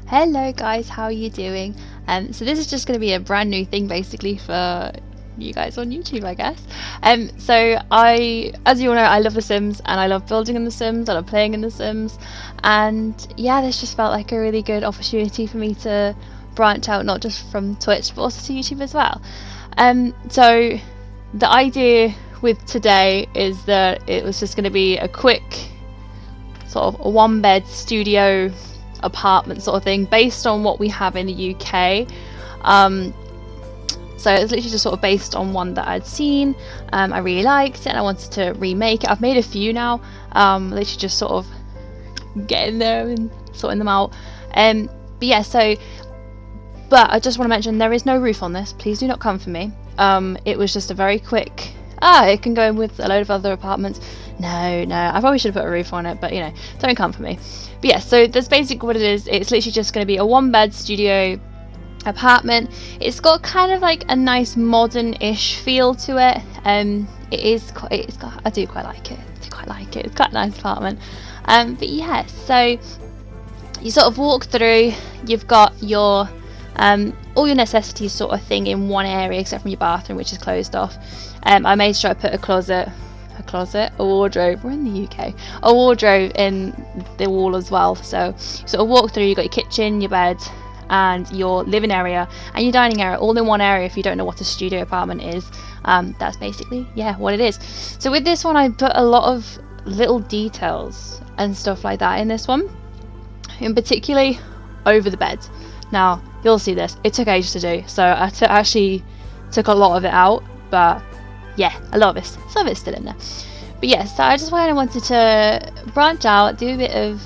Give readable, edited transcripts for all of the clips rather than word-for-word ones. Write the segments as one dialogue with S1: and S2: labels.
S1: Hello guys, how are you doing? So this is just going to be a brand new thing basically for you guys on YouTube, I guess. So as you all know, I love The Sims and I love building in The Sims, I love playing in The Sims, and yeah, this just felt like a really good opportunity for me to branch out, not just from Twitch but also to YouTube as well. So the idea with today is that it was just going to be a quick sort of a one-bed studio apartment sort of thing based on what we have in the UK. So it's literally just sort of based on one that I'd seen. I really liked it and I wanted to remake it. I've made a few now, literally just sort of getting there and sorting them out. But yeah, but I just want to mention there is no roof on this, please do not come for me. It was just a very quick, it can go in with a load of other apartments. No, I probably should have put a roof on it, but you know, don't come for me. But yeah, so that's basically what it is. It's literally just going to be a one-bed studio apartment. It's got kind of like a nice modern-ish feel to it. I do quite like it. It's quite a nice apartment. But yeah, so you sort of walk through. You've got your all your necessities sort of thing in one area, except from your bathroom, which is closed off. I made sure I put a wardrobe, we're in the UK, a wardrobe in the wall as well. So you sort of walk through, you've got your kitchen, your bed and your living area and your dining area all in one area. If you don't know what a studio apartment is, that's basically what it is. So with this one I put a lot of little details and stuff like that in this one, in particularly over the bed. Now you'll see this, it took ages to do, so I actually took a lot of it out, but yeah, a lot of it, some of it's still in there. But yeah, so I just wanted to branch out, do a bit of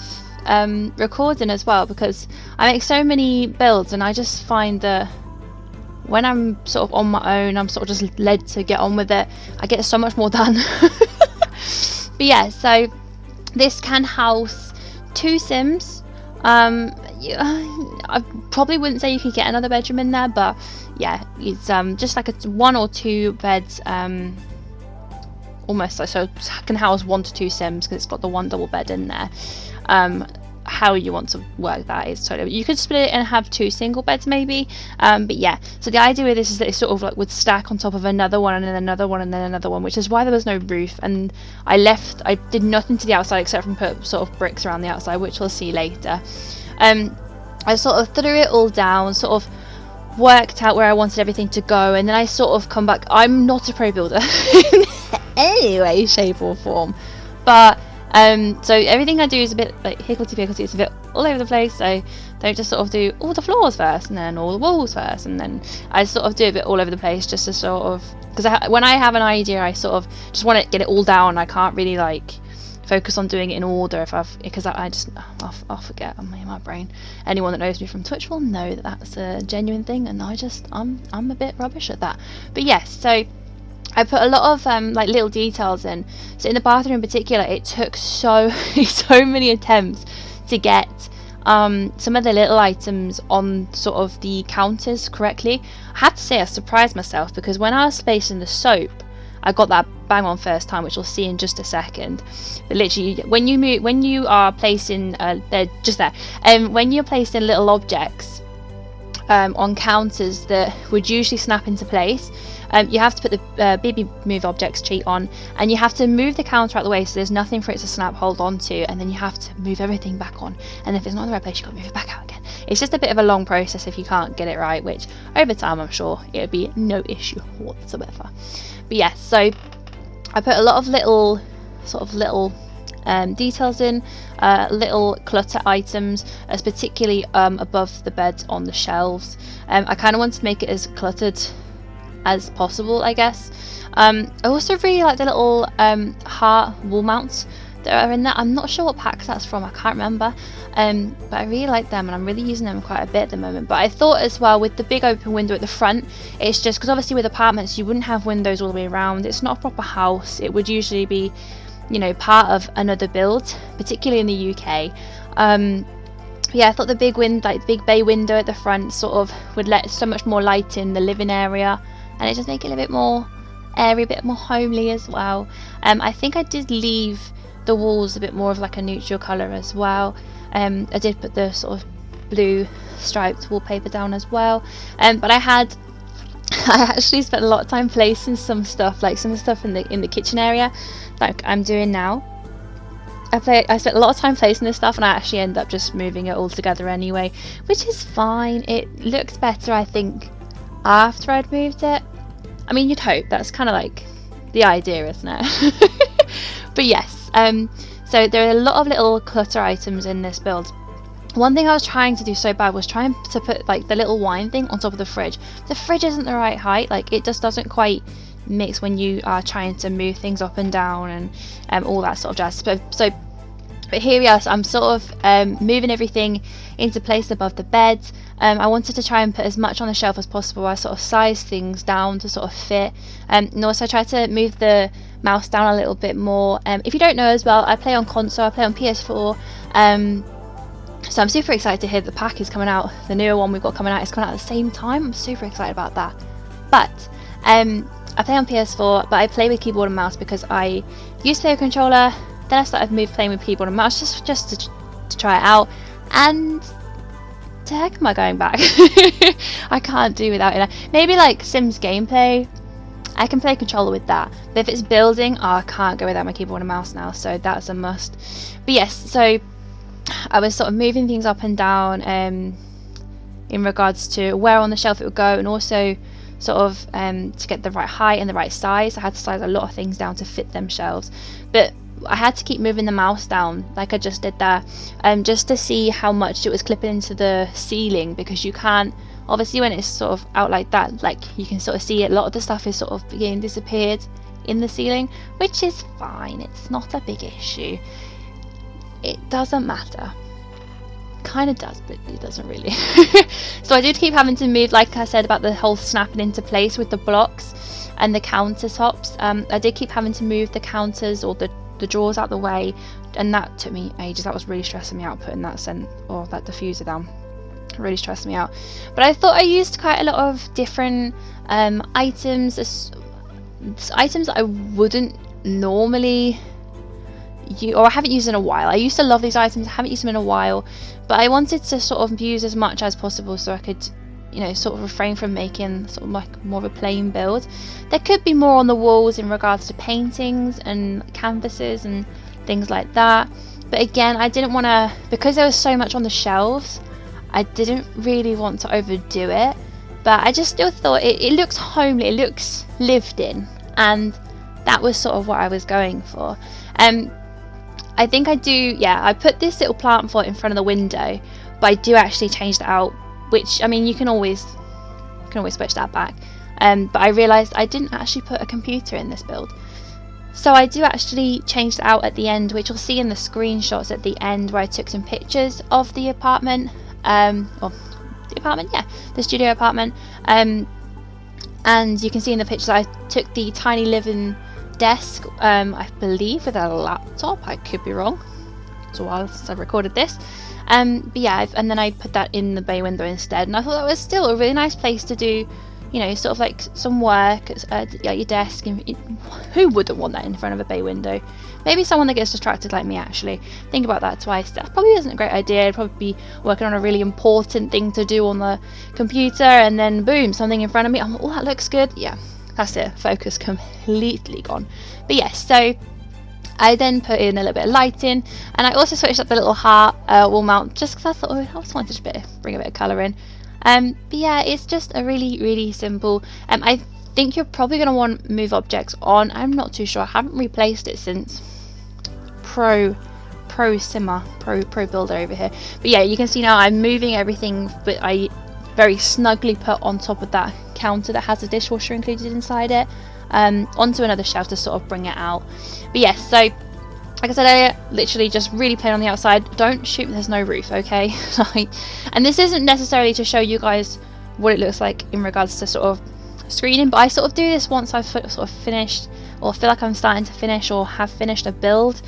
S1: recording as well, because I make so many builds and I just find that when I'm sort of on my own, I'm sort of just led to get on with it. I get so much more done. But yeah, so this can house 2 Sims. I probably wouldn't say you could get another bedroom in there, but yeah, it's just like a 1 or 2 beds, almost like, so it can house 1 to 2 Sims because it's got the 1 double bed in there. How you want to work that is totally, you could split it and have 2 single beds maybe, but yeah, so the idea with this is that it sort of like would stack on top of another one and then another one and then another one, which is why there was no roof. And I did nothing to the outside except from put sort of bricks around the outside, which we'll see later. I sort of threw it all down, sort of worked out where I wanted everything to go, and then I sort of come back. I'm not a pro builder in any way, shape or form, but so everything I do is a bit like higgledy-piggledy, it's a bit all over the place. So don't just sort of do all the floors first and then all the walls first, and then I sort of do a bit all over the place just to sort of, because when I have an idea I sort of just want to get it all down. I can't really like focus on doing it in order because I'll forget. I'm in my brain. Anyone that knows me from Twitch will know that that's a genuine thing, and I'm a bit rubbish at that. But yes, so I put a lot of like little details in. So in the bathroom in particular, it took so many attempts to get some of the little items on sort of the counters correctly. I have to say I surprised myself, because when I was placing the soap, I got that bang on first time, which we'll see in just a second. But literally, when you are placing just there, when you're placing little objects on counters that would usually snap into place, you have to put the baby move objects cheat on, and you have to move the counter out of the way so there's nothing for it to hold on to, and then you have to move everything back on, and if it's not in the right place you've got to move it back out again. It's just a bit of a long process if you can't get it right, which over time I'm sure it would be no issue whatsoever. But yeah, so I put a lot of little details in, little clutter items, as particularly above the bed on the shelves. I kind of want to make it as cluttered as possible, I guess. I also really like the little heart wall mounts that are in there. I'm not sure what pack that's from, I can't remember, but I really like them and I'm really using them quite a bit at the moment. But I thought as well, with the big open window at the front, it's just because obviously with apartments you wouldn't have windows all the way around. It's not a proper house. It would usually be, you know, part of another build, particularly in the UK. Yeah, I thought the big big bay window at the front sort of would let so much more light in the living area, and it just make it a little bit more airy, a bit more homely as well. I think I did leave the walls a bit more of like a neutral colour as well. I did put the sort of blue striped wallpaper down as well. But I actually spent a lot of time placing some stuff in the kitchen area, like I'm doing now. I spent a lot of time placing this stuff, and I actually end up just moving it all together anyway, which is fine. It looked better, I think, after I'd moved it. I mean, you'd hope. That's kind of like the idea, isn't it? But yes, so there are a lot of little clutter items in this build. One thing I was trying to do so bad was trying to put like the little wine thing on top of the fridge. The fridge isn't the right height, like it just doesn't quite mix when you are trying to move things up and down and all that sort of jazz. But here we are, so I'm sort of moving everything into place above the bed. I wanted to try and put as much on the shelf as possible. I sort of sized things down to sort of fit, and also I tried to move the mouse down a little bit more. If you don't know as well, I play on console, I play on PS4, so I'm super excited to hear the pack is coming out. The newer one we've got coming out is coming out at the same time. I'm super excited about that. But I play on PS4, but I play with keyboard and mouse because I used to play with controller, then I started playing with keyboard and mouse just to try it out, and the heck am I going back? I can't do without it. Maybe like Sims gameplay, I can play controller with that, but if it's building, I can't go without my keyboard and mouse now, so that's a must. But yes, so I was sort of moving things up and down in regards to where on the shelf it would go, and also sort of to get the right height and the right size. I had to size a lot of things down to fit them shelves, but I had to keep moving the mouse down like I just did there, just to see how much it was clipping into the ceiling, because you can't, obviously when it's sort of out like that, like you can sort of see it, a lot of the stuff is sort of being disappeared in the ceiling, which is fine, it's not a big issue, it doesn't matter. Kind of does, but it doesn't really. So I did keep having to move, like I said about the whole snapping into place with the blocks and the countertops. I did keep having to move the counters or the drawers out the way, and that took me ages. That was really stressing me out, putting that that diffuser down. It really stressed me out. But I thought I used quite a lot of different items, items that I wouldn't normally use, or I haven't used in a while. I used to love these items, I haven't used them in a while, but I wanted to sort of use as much as possible so I could, you know, sort of refrain from making sort of like more of a plain build. There could be more on the walls in regards to paintings and canvases and things like that, but again, I didn't want to, because there was so much on the shelves, I didn't really want to overdo it, but I just still thought it looks homely, it looks lived in, and that was sort of what I was going for. I think I do, yeah, I put this little plant pot in front of the window, but I do actually change that out, which, I mean, you can always switch that back, but I realised I didn't actually put a computer in this build, so I do actually change that out at the end, which you'll see in the screenshots at the end where I took some pictures of the apartment, the studio apartment, and you can see in the pictures I took the tiny living desk, I believe with a laptop, I could be wrong, it's a while since I recorded this, but yeah, and then I put that in the bay window instead, and I thought that was still a really nice place to do, you know, sort of like some work at your desk, and who wouldn't want that in front of a bay window? Maybe someone that gets distracted like me, actually. Think about that twice. That probably isn't a great idea. I'd probably be working on a really important thing to do on the computer, and then boom, something in front of me, oh, that looks good, yeah, that's it, focus completely gone. But yes, so I then put in a little bit of lighting, and I also switched up the little heart wall mount, just because I thought, I just wanted to bring a bit of colour in. But yeah, it's just a really simple. I think you're probably going to want to move objects on. I'm not too sure. I haven't replaced it since Pro Builder over here. But yeah, you can see now I'm moving everything, but I very snugly put on top of that counter that has a dishwasher included inside it, onto another shelf to sort of bring it out. But yes, so like I said earlier, literally just really plain on the outside. Don't shoot, there's no roof, okay? And this isn't necessarily to show you guys what it looks like in regards to sort of screening, but I sort of do this once I've sort of finished, or feel like I'm starting to finish, or have finished a build,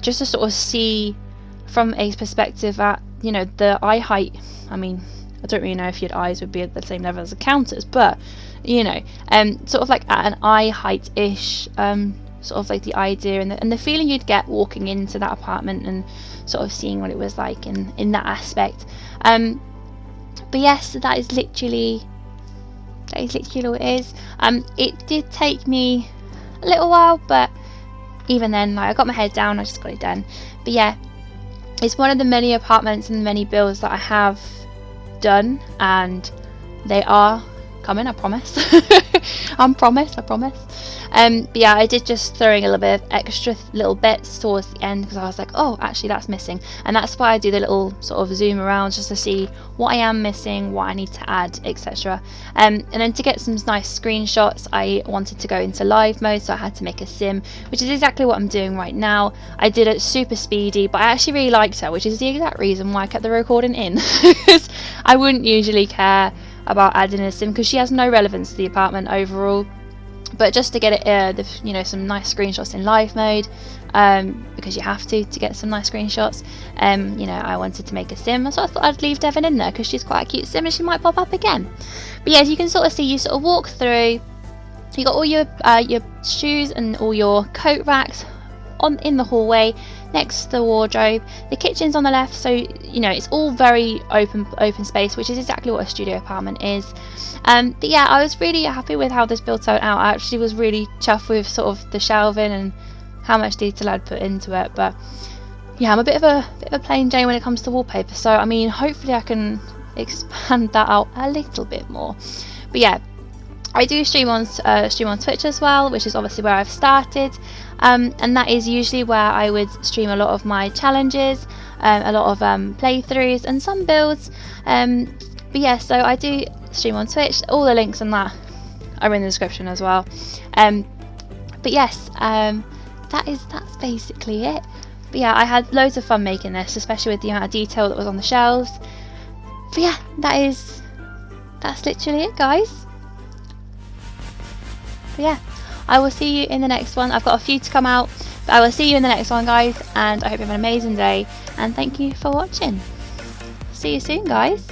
S1: just to sort of see from a perspective at, you know, the eye height. I mean, I don't really know if your eyes would be at the same level as the counters, but, you know, sort of like at an eye height-ish sort of like the idea and the feeling you'd get walking into that apartment and sort of seeing what it was like in that aspect. But yes, that is literally what it is. It did take me a little while, but even then, like, I got my head down, I just got it done. But yeah, it's one of the many apartments and many builds that I have done, and they are coming, I promise. I promise. But yeah, I did just throwing a little bit of extra little bits towards the end because I was like, oh, actually that's missing, and that's why I do the little sort of zoom around just to see what I am missing, what I need to add, etc. And then to get some nice screenshots, I wanted to go into live mode, so I had to make a sim, which is exactly what I'm doing right now. I did it super speedy, but I actually really liked it, which is the exact reason why I kept the recording in. Because I wouldn't usually care about adding a sim because she has no relevance to the apartment overall, but just to get it some nice screenshots in live mode, because you have to get some nice screenshots. I wanted to make a sim, so I thought I'd leave Devon in there because she's quite a cute sim and she might pop up again. But yeah, as you can sort of see, you sort of walk through, you got all your shoes and all your coat racks in the hallway next to the wardrobe. The kitchen's on the left, so it's all very open space, which is exactly what a studio apartment is. But yeah, I was really happy with how this build turned out. I actually was really chuffed with sort of the shelving and how much detail I'd put into it. But yeah, I'm a bit of a plain Jane when it comes to wallpaper, so I mean, hopefully I can expand that out a little bit more. But yeah, I do stream on Twitch as well, which is obviously where I've started, and that is usually where I would stream a lot of my challenges, a lot of playthroughs and some builds. But yeah, so I do stream on Twitch. All the links on that are in the description as well. But yes, that's basically it. But yeah, I had loads of fun making this, especially with the amount of detail that was on the shelves. But yeah, that's literally it, guys. But yeah, I will see you in the next one. I've got a few to come out, but I will see you in the next one, guys, and I hope you have an amazing day, and thank you for watching. See you soon, guys.